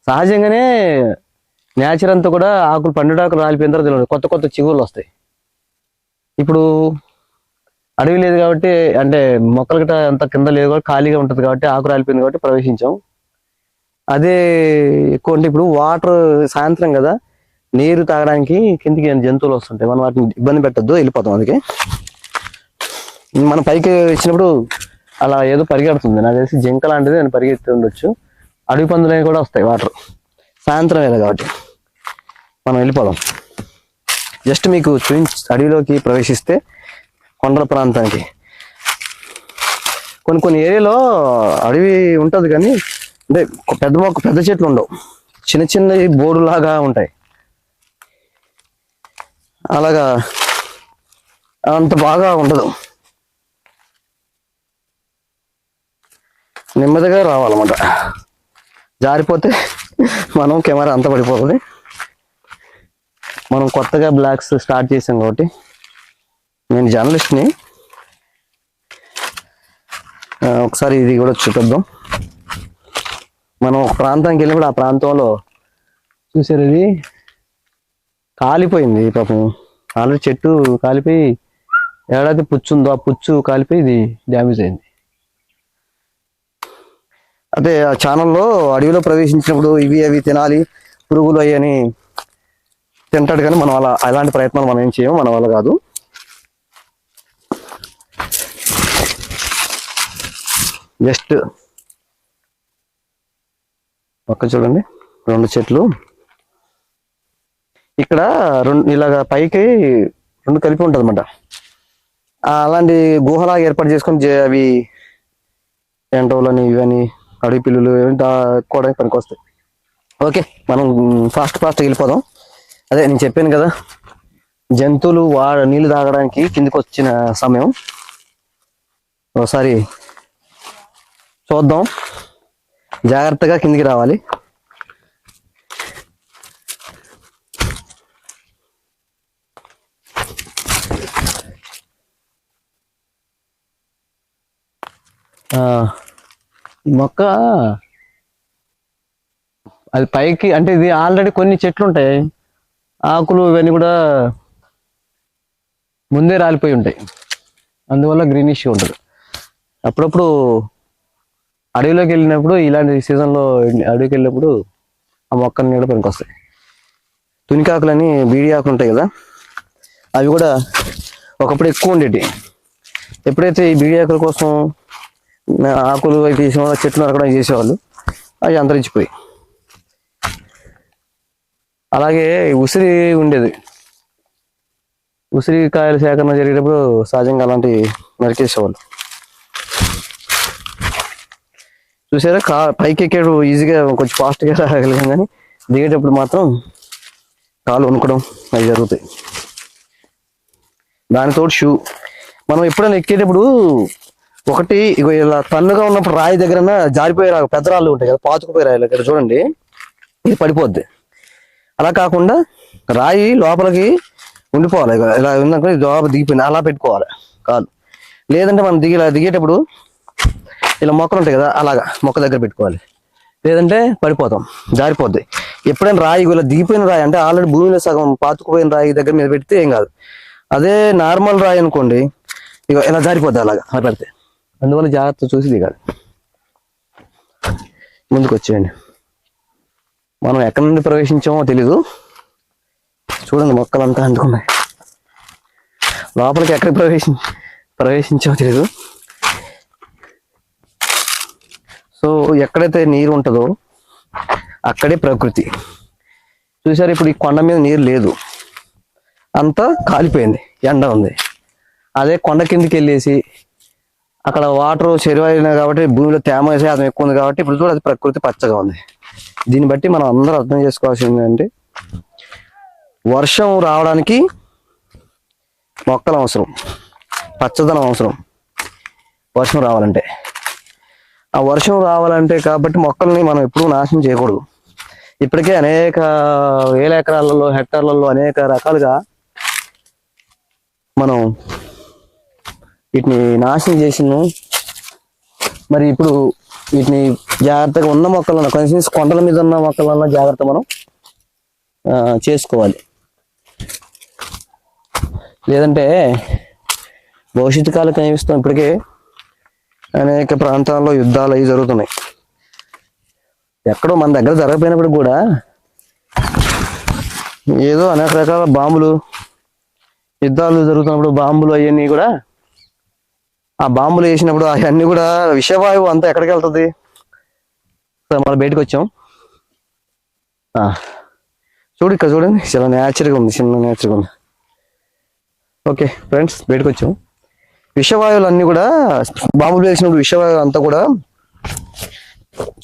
సహజంగానే నేచర్ అంతా కూడా ఆకులు పండుటాకులు రాలిపోయిన తర్వాత కొత్త కొత్త చిగుళ్ళు వస్తాయి. ఇప్పుడు అడవి లేదు కాబట్టి, అంటే మొక్కల గిట్ట అంత కింద లేదు కాబట్టి ఖాళీగా ఉంటుంది కాబట్టి, ఆకు రాలిపోయింది కాబట్టి ప్రవేశించాం. అదే ఎక్కువ అంటే ఇప్పుడు వాటర్ సాయంత్రం కదా, నీరు తాగడానికి కిందికి జంతువులు వస్తుంటాయి, మనం వాటిని ఇబ్బంది పెట్టద్దు, వెళ్ళిపోతాం. అందుకే మనం పైకి వచ్చినప్పుడు అలా ఏదో పరిగెడుతుంది, నాకు తెలిసి జింక లాంటిది నేను పరిగెత్తి ఉండొచ్చు. అడవి పందులు కూడా వస్తాయి వాటర్ సాయంత్రం వేళ కాబట్టి. మనం వెళ్ళిపోదాం. జస్ట్ మీకు అడవిలోకి ప్రవేశిస్తే కొండల ప్రాంతానికి కొన్ని ఏరియాలో అడవి ఉంటుంది, కానీ అంటే పెద్ద చెట్లు ఉండవు, చిన్న చిన్నవి బోర్డు లాగా ఉంటాయి. అలాగా అంత బాగా ఉండదు. నెమ్మదిగా రావాలన్నమాట. జారిపోతే మనం కెమెరా అంతా పడిపోతుంది. మనం కొత్తగా బ్లాగ్స్ స్టార్ట్ చేసాం కాబట్టి, నేను జర్నలిస్ట్ని. ఒకసారి ఇది కూడా చూపిద్దాం. మనం ఒక ప్రాంతానికి వెళ్ళినప్పుడు ఆ ప్రాంతంలో చూసారు, ఇది కాలిపోయింది పాపం. ఆల్రెడీ చెట్టు కాలిపోయి ఏడాది పుచ్చు ఉందో ఆ పుచ్చు కాలిపోయి ఇది డ్యామేజ్ అయింది. అదే ఆ ఛానల్లో అడవిలో ప్రవేశించినప్పుడు ఇవి అవి తినాలి, పురుగులు అవి అని తింటాడు, కానీ మనం అలాంటి ప్రయత్నాలు మనం ఏం చేయము, మన వల్ల కాదు. జస్ట్ పక్క చూడండి, 2 చెట్లు ఇక్కడ, ఇలాగా పైకి 2 కలిపి ఉంటుంది అన్నమాట. అలాంటి గుహలాగా ఏర్పాటు చేసుకొని అవి ఎంటోలని ఇవని అడవి పిల్లులు కూడా పనికొస్తాయి. ఓకే, మనం ఫాస్ట్గా వెళ్ళిపోదాం. అదే నేను చెప్పాను కదా, జంతువులు నీళ్లు తాగడానికి కిందికి వచ్చిన సమయం. ఒకసారి చూద్దాం, జాగ్రత్తగా కిందికి రావాలి. మొక్క అది పైకి, అంటే ఇది ఆల్రెడీ కొన్ని చెట్లు ఉంటాయి, ఆకులు ఇవన్నీ కూడా ముందే రాలిపోయి ఉంటాయి, అందువల్ల గ్రీనిష్ ఉంటుంది. అప్పుడప్పుడు అడవిలోకి వెళ్ళినప్పుడు, ఇలాంటి సీజన్లో అడవికి వెళ్ళినప్పుడు ఆ మొక్కని కూడా పనికొస్తాయి. తునికాకులని బీడి ఆకులు ఉంటాయి కదా, అవి కూడా ఒకప్పుడు ఎక్కువ ఉండేవి. ఎప్పుడైతే ఈ బీడి ఆకుల కోసం ఆకులు అవి తీసిన చెట్లు నరకడం చేసేవాళ్ళు, అవి అంతరించిపోయి. అలాగే ఉసిరి ఉండేది, ఉసిరికాయల సేకరణ జరిగేటప్పుడు సహజంగా అలాంటి నరికేసేవాళ్ళు. చూసారా, పైకి ఎక్కేటప్పుడు ఈజీగా కొంచెం ఫాస్ట్గా రాగలిగాం, కానీ దిగేటప్పుడు మాత్రం కాలు వణుకడం అవి జరుగుతాయి. దానితో షూ, మనం ఎప్పుడైనా ఎక్కేటప్పుడు ఒకటి ఇలా తన్నుగా ఉన్నప్పుడు రాయి దగ్గర జారిపోయే పెద్ద రాళ్ళు ఉంటాయి కదా, పాతుకుపోయే రాయిలు, ఇక్కడ చూడండి ఇది పడిపోద్ది. అలా కాకుండా రాయి లోపలికి ఉండిపోవాలి, ఇలా ఉందనుకో లోపల దిగిపోయింది అలా పెట్టుకోవాలి కాలు. లేదంటే మనం దిగేటప్పుడు ఇలా మొక్కలు ఉంటాయి కదా, అలాగా మొక్క దగ్గర పెట్టుకోవాలి, లేదంటే పడిపోతాం, జారిపోద్ది. ఎప్పుడైనా రాయి ఇలా దిగిపోయిన రాయి, అంటే ఆల్రెడీ భూమిలో సగం పాతుకుపోయిన రాయి దగ్గర మీద పెడితే ఏం కాదు. అదే నార్మల్ రాయి అనుకోండి, ఇక ఇలా జారిపోద్ది అలాగా పెడితే. అందువల్ల జాగ్రత్త చూసి దిగాలి. ముందుకు వచ్చేయండి. మనం ఎక్కడి నుండి ప్రవేశించామో తెలీదు, చూడండి మొక్కలంతా అంటుకున్నాయి. లోపలికి ఎక్కడికి ప్రవేశించామో తెలీదు. సో ఎక్కడైతే నీరు ఉంటుందో అక్కడే ప్రకృతి. చూసారు, ఇప్పుడు ఈ కొండ మీద నీరు లేదు, అంతా కాలిపోయింది, ఎండ ఉంది. అదే కొండ కిందికి వెళ్ళేసి అక్కడ వాటర్ చెరువైనా కాబట్టి భూమిలో తేమ శాతం ఎక్కువ ఉంది కాబట్టి ఇప్పుడు చూడ అది ప్రకృతి పచ్చగా ఉంది. దీన్ని బట్టి మనం అందరూ అర్థం చేసుకోవాల్సింది ఏంటంటే, వర్షం రావడానికి మొక్కలు అవసరం, పచ్చదనం అవసరం. వర్షం రావాలంటే. ఆ వర్షం రావాలంటే కాబట్టి మొక్కల్ని మనం ఎప్పుడూ నాశనం చేయకూడదు. ఇప్పటికే అనేక వేల ఎకరాలలో, హెక్టార్లలో అనేక రకాలుగా మనం వీటిని నాశనం చేసినాం. మరి ఇప్పుడు వీటిని జాగ్రత్తగా ఉన్న మొక్కలను, కనీసం కొండల మీద ఉన్న మొక్కలన్నా జాగ్రత్త మనం చేసుకోవాలి. లేదంటే భవిష్యత్తు కాలం కనిపిస్తాం. ఇప్పటికే అనేక ప్రాంతాల్లో యుద్ధాలు అవి జరుగుతున్నాయి. ఎక్కడో మన దగ్గర జరగపోయినప్పుడు కూడా ఏదో అనేక రకాల బాంబులు, యుద్ధాలు జరుగుతున్నప్పుడు బాంబులు అవన్నీ కూడా, ఆ బాంబులు వేసినప్పుడు అవన్నీ కూడా విషవాయువు అంతా ఎక్కడికి వెళ్తుంది? మనం బయటకు వచ్చాం. చూడు ఇక్కడ చూడండి, చాలా న్యాచురల్గా ఉంది, చిన్న న్యాచురల్గా ఉంది. ఓకే ఫ్రెండ్స్, బయటకు వచ్చాం. విషవాయువులు అన్నీ కూడా బాంబులు వేసినప్పుడు విషవాయువు అంతా కూడా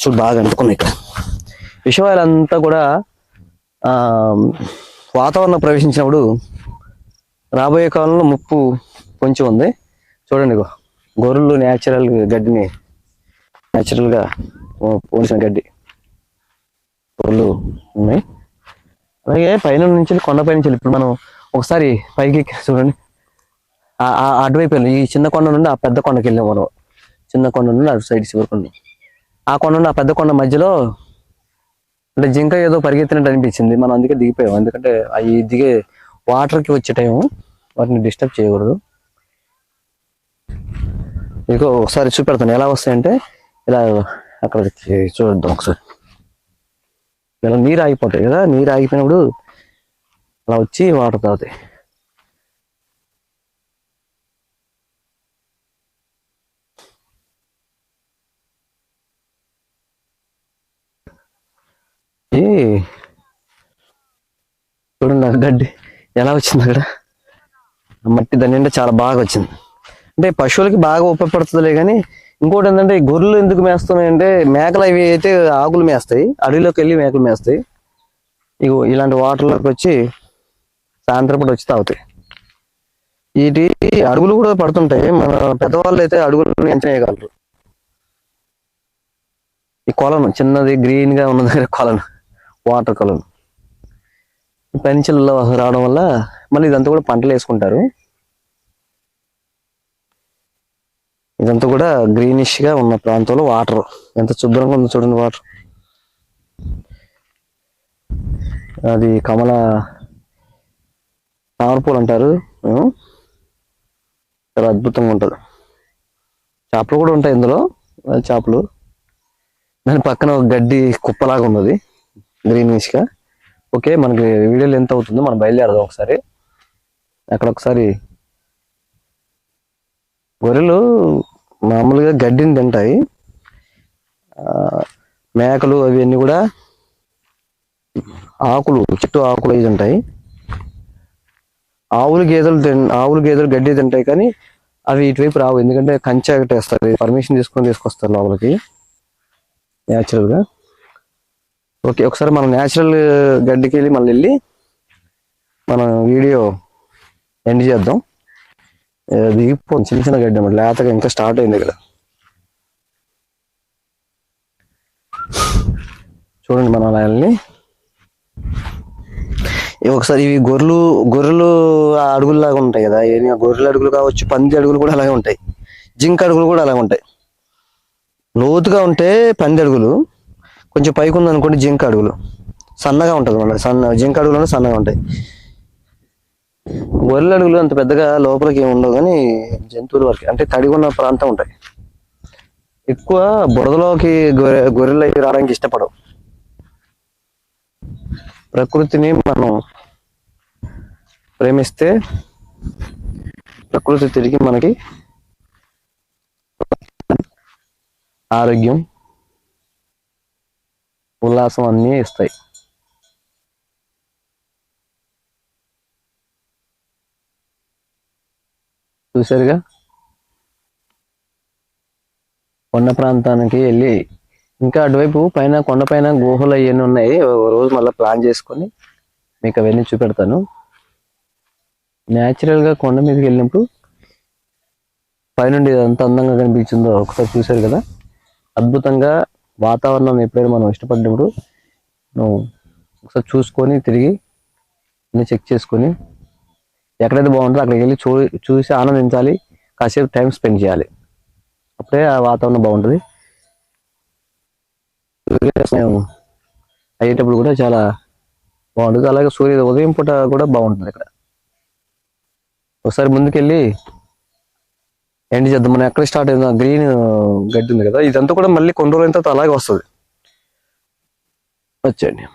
చూడు బాగా అంటుకున్నాయి. ఇక్కడ విషవాయువులు అంతా కూడా వాతావరణం ప్రవేశించినప్పుడు రాబోయే కాలంలో ముప్పు కొంచెం ఉంది. చూడండి, గొర్రెలు న్యాచురల్ గడ్డిని, న్యాచురల్గా పోసిన గడ్డి గొర్రెలు ఉన్నాయి. అలాగే పైన నుంచి, కొండపై నుంచి ఇప్పుడు మనం ఒకసారి పైకి చూడండి, అటువైపు వెళ్ళి ఈ చిన్న కొండ నుండి ఆ పెద్ద కొండకి వెళ్ళాం మనం. చిన్న కొండ నుండి అటు సైడ్ చివరికి, ఆ కొండ నుండి ఆ పెద్ద కొండ మధ్యలో అంటే జింక ఏదో పరిగెత్తినట్టు అనిపించింది. మనం అందుకే దిగిపోయాం. ఎందుకంటే అవి దిగే వాటర్కి వచ్చే టైము, వాటిని డిస్టర్బ్ చేయకూడదు. ఇదిగో ఒకసారి చూపెడతాను ఎలా వస్తాయంటే. ఇలా అక్కడ చూద్దాం ఒకసారి. ఇలా నీరు ఆగిపోతాయి కదా, నీరు ఆగిపోయినప్పుడు అలా వచ్చి వాటర్ తాగుతాయి. చూడండి గడ్డి ఎలా వచ్చింది అక్కడ, మట్టి దాని నిండా చాలా బాగా వచ్చింది. అంటే పశువులకి బాగా ఉపయోగపడుతుందిలే. కానీ ఇంకోటి ఏంటంటే, గొర్రెలు ఎందుకు మేస్తున్నాయి అంటే, మేకలు అవి అయితే ఆకులు మేస్తాయి, అడవిలోకి వెళ్ళి మేకలు మేస్తాయి. ఇగో ఇలాంటి వాటర్లోకి వచ్చి సాయంత్రం పూట వచ్చి తాగుతాయి. వీటి అడుగులు కూడా పడుతుంటాయి. మన పెద్దవాళ్ళు అయితే అడుగులు ఎంచనేయగలరు. ఈ కొలను చిన్నది గ్రీన్ గా ఉన్న దగ్గర కొలను, వాటర్ కొలను పెన్సిల్లో రావడం వల్ల మళ్ళీ ఇదంతా కూడా పంటలు వేసుకుంటారు. ఇదంతా కూడా గ్రీనిష్ గా ఉన్న ప్రాంతంలో వాటర్ ఎంత శుభ్రంగా ఉందో చూడండి. వాటర్ అది తామరపూలు అంటారు. చాలా అద్భుతంగా ఉంటుంది. చేపలు కూడా ఉంటాయి ఇందులో, చేపలు. దాని పక్కన ఒక గడ్డి కుప్పలాగా ఉన్నది గ్రీనిష్ గా. ఓకే, మనకి వీడియోలు ఎంత అవుతుందో మనం బయలుదేరదాం ఒకసారి. అక్కడ ఒకసారి గొర్రెలు మామూలుగా గడ్డిని తింటాయి. మేకలు అవన్నీ కూడా ఆకులు, చెట్టు ఆకులు అవి తింటాయి. ఆవులు గేదెలు గడ్డి తింటాయి, కానీ అవి ఇటువైపు రావు. ఎందుకంటే కంచె కట్టేస్తారు, పర్మిషన్ తీసుకొస్తారు లోపలికి న్యాచురల్ గా. ఓకే, ఒకసారి మనం న్యాచురల్ గడ్డికి వెళ్ళి మళ్ళీ మనం వీడియో ఎండ్ చేద్దాం. దిగిపోతుంది చిన్న చిన్న గడ్డి అన్నమాట, లేతగా ఇంకా స్టార్ట్ అయింది ఇక్కడ. చూడండి మనం అలా వెళ్ళి ఒకసారి. ఇవి గొర్రెలు అడుగుల్లాగా ఉంటాయి కదా, గొర్రెల అడుగులు కావచ్చు, పంది అడుగులు కూడా అలాగే ఉంటాయి, జింక అడుగులు కూడా అలాగే ఉంటాయి. లోతుగా ఉంటే పంది అడుగులు, కొంచెం పైకి ఉందనుకోండి జింక అడుగులు. సన్నగా ఉంటుంది అన్నమాట, జింక అడుగులు సన్నగా ఉంటాయి. గొర్రెల అడుగులు అంత పెద్దగా లోపలికి ఏమి ఉండవు, కానీ జంతువుల వరకు అంటే తడిగా ఉన్న ప్రాంతం ఉంటాయి. ఎక్కువ బురదలోకి గొర్రెలు రావడానికి ఇష్టపడవు. ప్రకృతిని మనం ప్రేమిస్తే ప్రకృతి తిరిగి మనకి ఆరోగ్యం, ఉల్లాసం అన్నీ ఇస్తాయి. చూసారుగా, కొండ ప్రాంతానికి వెళ్ళి ఇంకా అటువైపు పైన కొండపైన గుహలు అవన్నీ ఉన్నాయి. రోజు మళ్ళీ ప్లాన్ చేసుకొని మీకు అవన్నీ చూపెడతాను. న్యాచురల్ గా కొండ మీదకి వెళ్ళినప్పుడు పైనుండి ఎంత అందంగా కనిపించిందో ఒకసారి చూశారు కదా. అద్భుతంగా వాతావరణం ఎప్పుడైనా మనం ఇష్టపడినప్పుడు నువ్వు ఒకసారి చూసుకొని తిరిగి అన్ని చెక్ చేసుకొని ఎక్కడైతే బాగుంటుందో అక్కడికి వెళ్ళి చూసి ఆనందించాలి, కాసేపు టైం స్పెండ్ చేయాలి. అప్పుడే ఆ వాతావరణం బాగుంటుంది. సూర్యాస్తమయం అయ్యేటప్పుడు కూడా చాలా బాగుంటుంది. అలాగే ఉదయం పూట కూడా బాగుంటుంది. ఇక్కడ ఒకసారి ముందుకెళ్ళి ఎండ్ చేద్దాం. మనం ఎక్కడ స్టార్ట్ అయిందో గ్రీన్ గడ్డి ఉంది కదా, ఇదంతా కూడా మళ్ళీ కొన్ని రోజుల తర్వాత అలాగే వస్తుంది. వచ్చేయండి.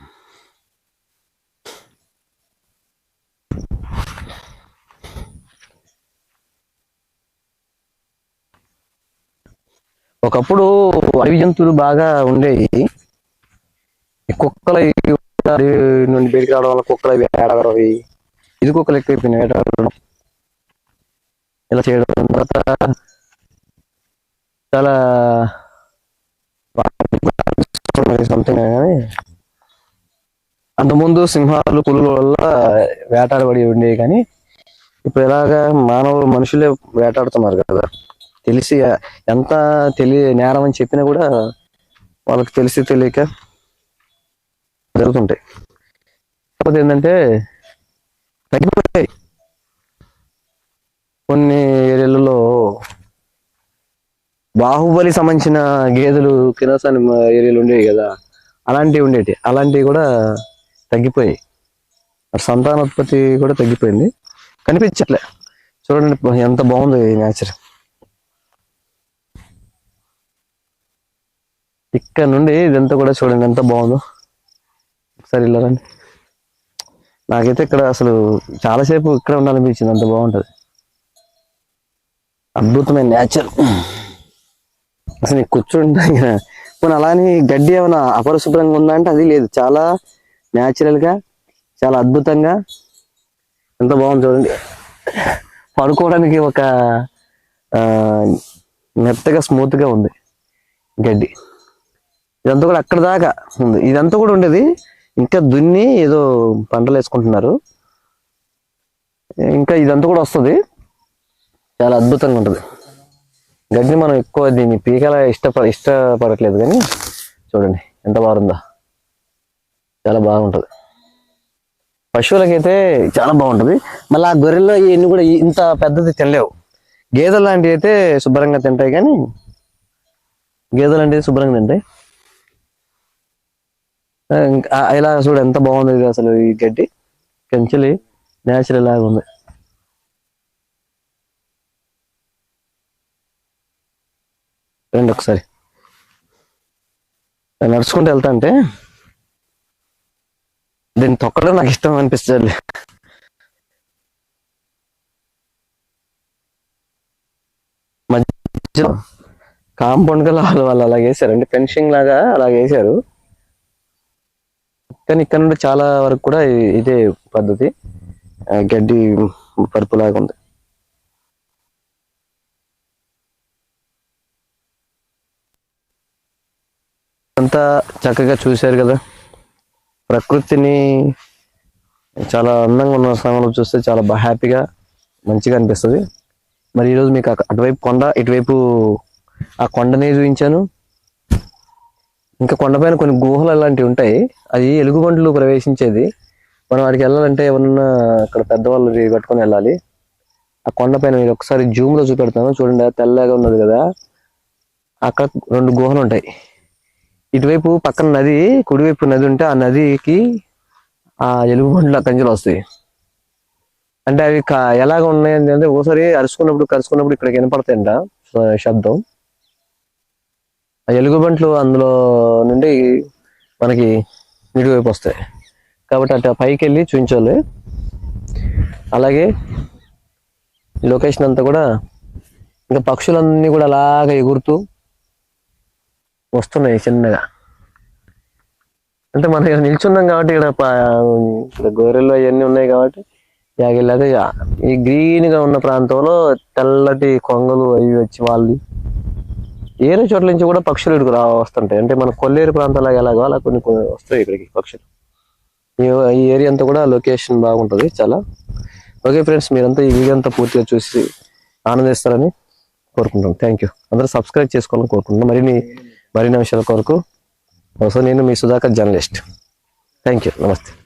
ఒకప్పుడు అడవి జంతువులు బాగా ఉండేవి. కుక్కలు నుండి బయటికి రావడం వల్ల కుక్కలు వేటాడడం, ఇది కుక్కలు ఎక్కువైపోయినాయి వేటాడడం, ఇలా చేయడం. తర్వాత చాలా సంథింగ్ కానీ అంతకుముందు సింహాలు పులుల వల్ల వేటాడబడి ఉండేవి. కానీ ఇప్పుడు ఎలాగా మనుషులే వేటాడుతున్నారు కదా, తెలిసి ఎంత నేరం అని చెప్పినా కూడా వాళ్ళకి తెలిసి తెలియక జరుగుతుంటాయి. కాకపోతే ఏంటంటే తగ్గిపోయాయి. కొన్ని ఏరియాలలో బాహుబలి సంబంధించిన గేదెలు కినసాని ఏరియాలు ఉండేవి కదా, అలాంటివి కూడా తగ్గిపోయాయి. సంతానోత్పత్తి కూడా తగ్గిపోయింది, కనిపించట్లే. చూడండి ఎంత బాగుంది నేచర్. ఇక్కడ నుండి ఇదంతా కూడా చూడండి ఎంత బాగుందో. ఒకసారి వెళ్ళారండి. నాకైతే ఇక్కడ అసలు చాలాసేపు ఇక్కడ ఉండాలనిపించింది, అంత బాగుంటది. అద్భుతమైన నేచర్. అసలు నీకు కూర్చుంటా మన అలానే గడ్డి ఏమైనా అపరిశుభ్రంగా ఉందా అంటే అది లేదు. చాలా న్యాచురల్ గా చాలా అద్భుతంగా ఎంత బాగుంది చూడండి. పడుకోవడానికి ఒక మెత్తగా స్మూత్ గా ఉంది గడ్డి. ఇదంతా కూడా అక్కడ దాకా ఉంది. ఇదంతా కూడా ఉండేది, ఇంకా దున్ని ఏదో పంటలు వేసుకుంటున్నారు. ఇంకా ఇదంతా కూడా వస్తుంది. చాలా అద్భుతంగా ఉంటుంది గడ్డి. మనం ఎక్కువ దీన్ని పీకల ఇష్టపడట్లేదు, కానీ చూడండి ఎంత బాగుందో. చాలా బాగుంటుంది. పశువులకైతే చాలా బాగుంటుంది. మళ్ళీ ఆ గొర్రెల్లో ఇవన్నీ కూడా ఇంత పెద్దది తినలేవు. గేదెలు లాంటివి అయితే శుభ్రంగా తింటాయి, కానీ గేదెలు లాంటివి శుభ్రంగా తింటాయి. ఇలా చూడు ఎంత బాగుంది ఇది. అసలు ఈ గడ్డి కంచెలి నేచురల్ లాగా ఉంది. రండి ఒకసారి. నడుచుకుంటూ వెళ్తా అంటే దీన్ని తొక్కడం నాకు ఇష్టం అనిపిస్తుంది. మధ్యలో కాంపౌండ్ గా వాళ్ళు అలాగ వేసారు, ఫెన్సింగ్ లాగా అలాగ వేసారు. కానీ ఇక్కడ నుండి చాలా వరకు కూడా ఇదే పద్ధతి. గడ్డి పరుపులాగా ఉంది. అంతా చక్కగా చూశారు కదా. ప్రకృతిని చాలా అందంగా ఉన్న సమయంలో చూస్తే చాలా హ్యాపీగా మంచిగా అనిపిస్తుంది. మరి ఈరోజు మీకు అటువైపు కొండ, ఇటువైపు ఆ కొండని చూపించాను. ఇంకా కొండపైన కొన్ని గుహలు అలాంటివి ఉంటాయి. అది ఎలుగుబంట్లు ప్రవేశించేది. మనం వాడికి వెళ్ళాలంటే ఏమన్నా అక్కడ పెద్దవాళ్ళు కట్టుకొని వెళ్ళాలి. ఆ కొండపైన మీరు ఒకసారి జూమ్ లో చూపెడతాను చూడండి. తెల్లగా ఉన్నది కదా, అక్కడ 2 గుహలు ఉంటాయి. ఇటువైపు పక్కన నది, కుడివైపు నది ఉంటే ఆ నదికి ఆ ఎలుగుబంట్ల కంచెలు వస్తాయి. అంటే అవి ఎలాగ ఉన్నాయి అంటే ఓసారి కరుచుకున్నప్పుడు ఇక్కడికి వినపడతాయంట శబ్దం. ఆ ఎలుగుబంట్లు అందులో నుండి మనకి ఇటువైపు వస్తాయి. కాబట్టి అటు పైకి వెళ్ళి చూపించాలి. అలాగే లొకేషన్ అంతా కూడా ఇంకా పక్షులన్నీ కూడా అలాగ ఎగురుతూ వస్తున్నాయి చిన్నగా. అంటే మనం ఇక్కడ నిల్చున్నాం కాబట్టి ఇక్కడ గొర్రెలు అవన్నీ ఉన్నాయి కాబట్టి యాగిల్లాగా ఈ గ్రీన్ గా ఉన్న ప్రాంతంలో తెల్లటి కొంగలు అవి వచ్చి వాళ్ళు ఏరే చోట్ల నుంచి కూడా పక్షులు ఇక్కడికి వస్తుంటాయి. అంటే మన కొల్లేరు ప్రాంతాలకు ఎలాగో అలా కొన్ని వస్తాయి ఇక్కడికి పక్షులు. ఈ ఏరియా అంతా కూడా లొకేషన్ బాగుంటుంది చాలా. ఓకే ఫ్రెండ్స్, మీరంతా ఈ వీడియో అంతా పూర్తిగా చూసి ఆనందిస్తారని కోరుకుంటున్నాను. Thank you. అందరూ సబ్స్క్రైబ్ చేసుకోవాలని కోరుకుంటున్నాను. మరిన్ని విషయాల కొరకు నేను మీ సుధాకర్ జర్నలిస్ట్. Thank you. నమస్తే.